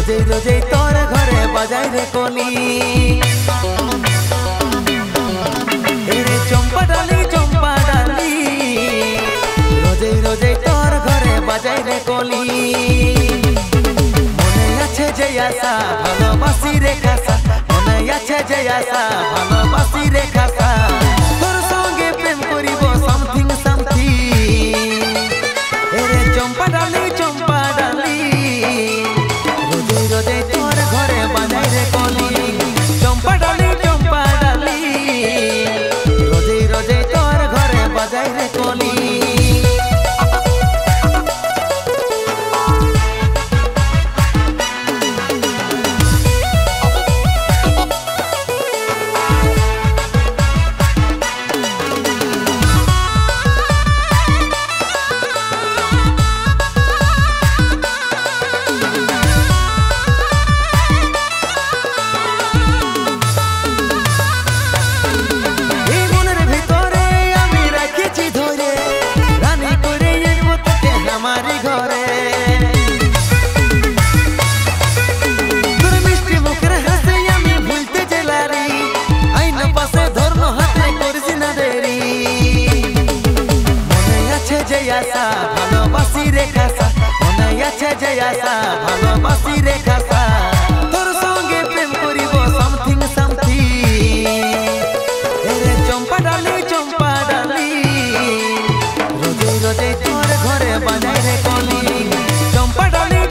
रोजे रोजे तोर घरे बाजाई रे कोली रे चंपा डाली रोजे रोजे तोर घरे बाजाई रे कोली मने आछे जे आशा भालोबासी रे खासा मने आछे जे आशा भालोबासी रे खासा तोर संगे प्रेम करिब समथिंग रे चंपा डाली रोजे रोजे तोर घरे बाजाई रे कोली चंपा डाली रोजे रोजे तोर घरे बाजाई रे कोली भालोबासी रे खासा मने आछे जे आशा भालोबासी रे खासा तोर संगे प्रेम करिब समथिंग रे चंपा डाली रोजे रोजे तोर घरे बाजाई रे कोली चंपा डाली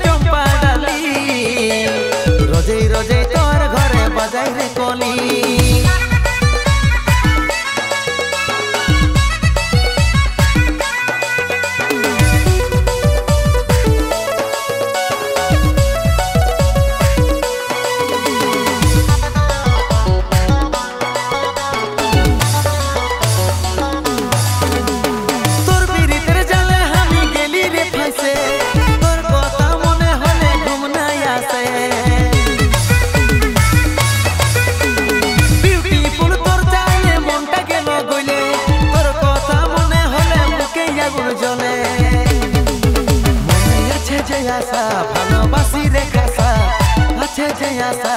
रोजे रोजे तोर घरे बाजाई रे कोली भालोबासी रे खासा आछे जे आशा